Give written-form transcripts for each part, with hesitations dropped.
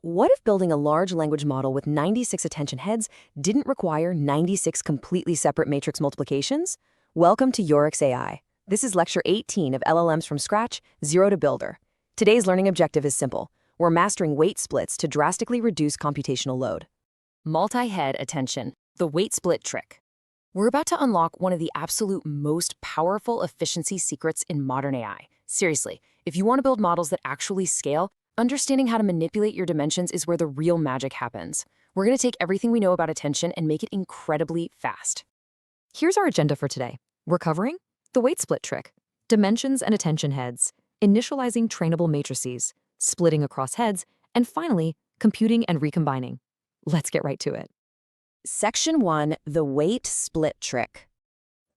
What if building a large language model with 96 attention heads didn't require 96 completely separate matrix multiplications? Welcome to Yurix AI. This is lecture 18 of LLMs from scratch, zero to builder. Today's learning objective is simple. We're mastering weight splits to drastically reduce computational load. Multi-head attention, the weight split trick. We're about to unlock one of the absolute most powerful efficiency secrets in modern AI. Seriously, if you want to build models that actually scale, understanding how to manipulate your dimensions is where the real magic happens. We're going to take everything we know about attention and make it incredibly fast. Here's our agenda for today. We're covering the weight split trick, dimensions and attention heads, initializing trainable matrices, splitting across heads, and finally, computing and recombining. Let's get right to it. Section 1, the weight split trick.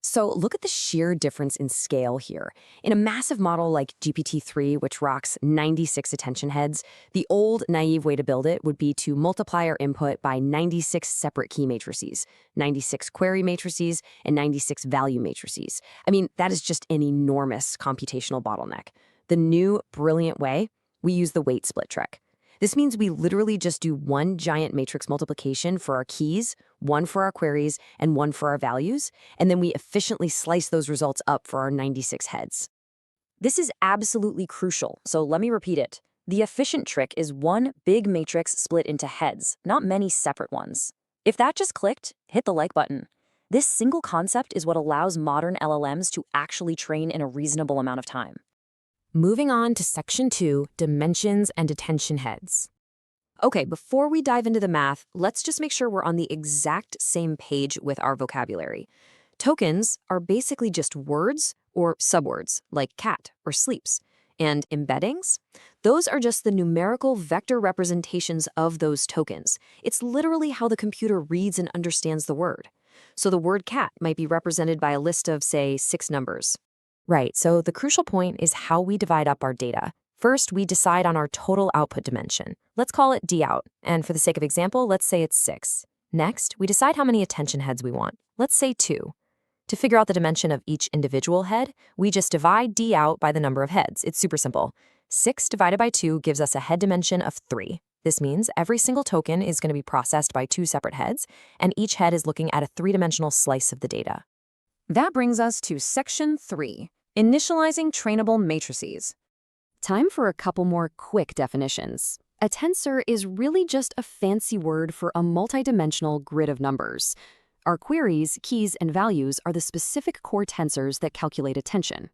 So look at the sheer difference in scale here. In a massive model like GPT-3, which rocks 96 attention heads, the old, naive way to build it would be to multiply our input by 96 separate key matrices, 96 query matrices, and 96 value matrices. I mean, that is just an enormous computational bottleneck. The new, brilliant way, we use the weight split trick. This means we literally just do one giant matrix multiplication for our keys, one for our queries, and one for our values, and then we efficiently slice those results up for our 96 heads. This is absolutely crucial, so let me repeat it. The efficient trick is one big matrix split into heads, not many separate ones. If that just clicked, hit the like button. This single concept is what allows modern LLMs to actually train in a reasonable amount of time. Moving on to Section 2, dimensions and attention heads. Okay, before we dive into the math, let's just make sure we're on the exact same page with our vocabulary. Tokens are basically just words or subwords, like cat or sleeps. And embeddings? Those are just the numerical vector representations of those tokens. It's literally how the computer reads and understands the word. So the word cat might be represented by a list of, say, 6 numbers. Right, so the crucial point is how we divide up our data. First, we decide on our total output dimension. Let's call it D out, and for the sake of example, let's say it's 6. Next, we decide how many attention heads we want. Let's say 2. To figure out the dimension of each individual head, we just divide D out by the number of heads. It's super simple. 6 divided by 2 gives us a head dimension of 3. This means every single token is going to be processed by 2 separate heads, and each head is looking at a 3-dimensional slice of the data. That brings us to Section 3, initializing trainable matrices. Time for a couple more quick definitions. A tensor is really just a fancy word for a multidimensional grid of numbers. Our queries, keys, and values are the specific core tensors that calculate attention.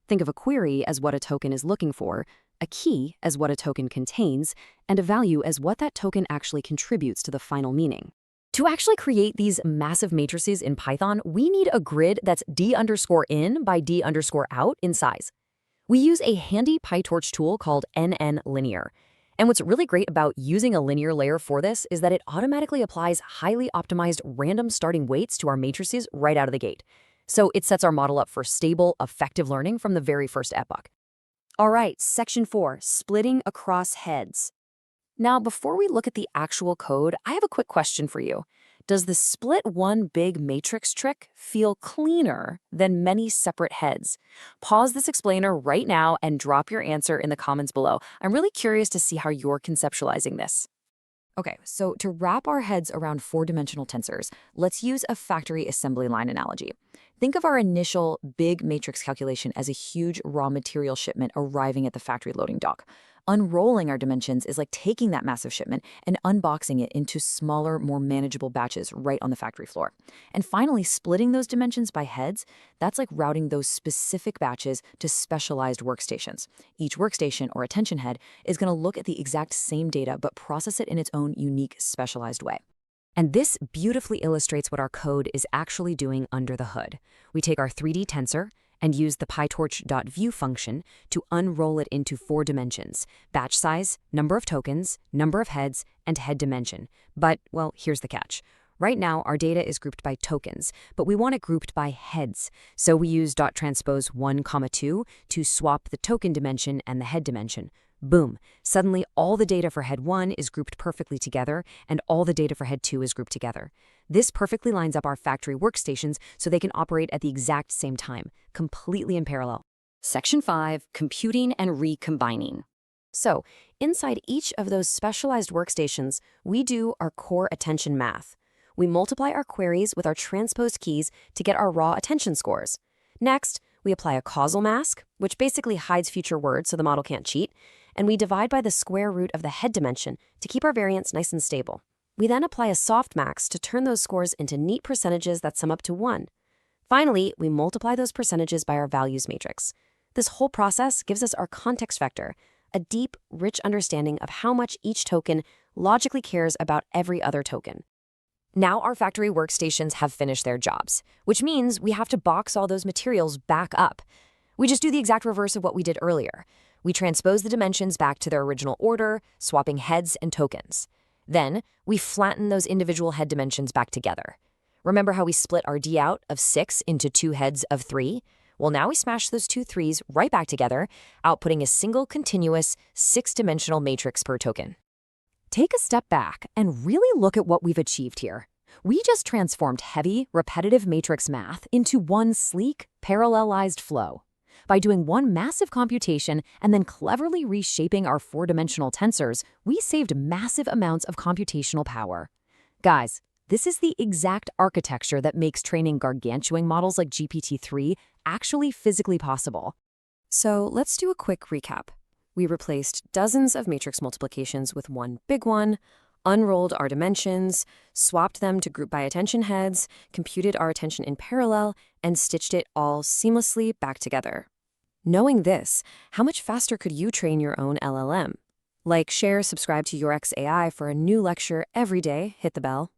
Think of a query as what a token is looking for, a key as what a token contains, and a value as what that token actually contributes to the final meaning. To actually create these massive matrices in Python, we need a grid that's d_in by d_out in size. We use a handy PyTorch tool called NNLinear. And what's really great about using a linear layer for this is that it automatically applies highly optimized random starting weights to our matrices right out of the gate. So it sets our model up for stable, effective learning from the very first epoch. All right, Section 4, splitting across heads. Now, before we look at the actual code, I have a quick question for you. Does the split one big matrix trick feel cleaner than many separate heads? Pause this explainer right now and drop your answer in the comments below. I'm really curious to see how you're conceptualizing this. Okay, so to wrap our heads around 4-dimensional tensors, let's use a factory assembly line analogy. Think of our initial big matrix calculation as a huge raw material shipment arriving at the factory loading dock. Unrolling our dimensions is like taking that massive shipment and unboxing it into smaller, more manageable batches right on the factory floor. And finally, splitting those dimensions by heads, that's like routing those specific batches to specialized workstations. Each workstation or attention head is going to look at the exact same data but process it in its own unique, specialized way. And this beautifully illustrates what our code is actually doing under the hood. We take our 3D tensor and use the PyTorch.view function to unroll it into 4 dimensions: batch size, number of tokens, number of heads, and head dimension. But, well, here's the catch. Right now, our data is grouped by tokens, but we want it grouped by heads. So we use .transpose 1, 2 to swap the token dimension and the head dimension. Boom. Suddenly, all the data for head 1 is grouped perfectly together, and all the data for head 2 is grouped together. This perfectly lines up our factory workstations so they can operate at the exact same time, completely in parallel. Section 5, computing and recombining. So, inside each of those specialized workstations, we do our core attention math. We multiply our queries with our transposed keys to get our raw attention scores. Next, we apply a causal mask, which basically hides future words so the model can't cheat, and we divide by the square root of the head dimension to keep our variance nice and stable. We then apply a softmax to turn those scores into neat percentages that sum up to 1. Finally, we multiply those percentages by our values matrix. This whole process gives us our context vector, a deep, rich understanding of how much each token logically cares about every other token. Now our factory workstations have finished their jobs, which means we have to box all those materials back up. We just do the exact reverse of what we did earlier. We transpose the dimensions back to their original order, swapping heads and tokens. Then, we flatten those individual head dimensions back together. Remember how we split our D out of 6 into 2 heads of 3? Well, now we smash those 2 3s right back together, outputting a single continuous 6-dimensional matrix per token. Take a step back and really look at what we've achieved here. We just transformed heavy, repetitive matrix math into one sleek, parallelized flow. By doing one massive computation and then cleverly reshaping our 4-dimensional tensors, we saved massive amounts of computational power. Guys, this is the exact architecture that makes training gargantuan models like GPT-3 actually physically possible. So let's do a quick recap. We replaced dozens of matrix multiplications with one big one, unrolled our dimensions, swapped them to group by attention heads, computed our attention in parallel, and stitched it all seamlessly back together. Knowing this, how much faster could you train your own LLM? Like, share, subscribe to Yurix AI for a new lecture every day, hit the bell.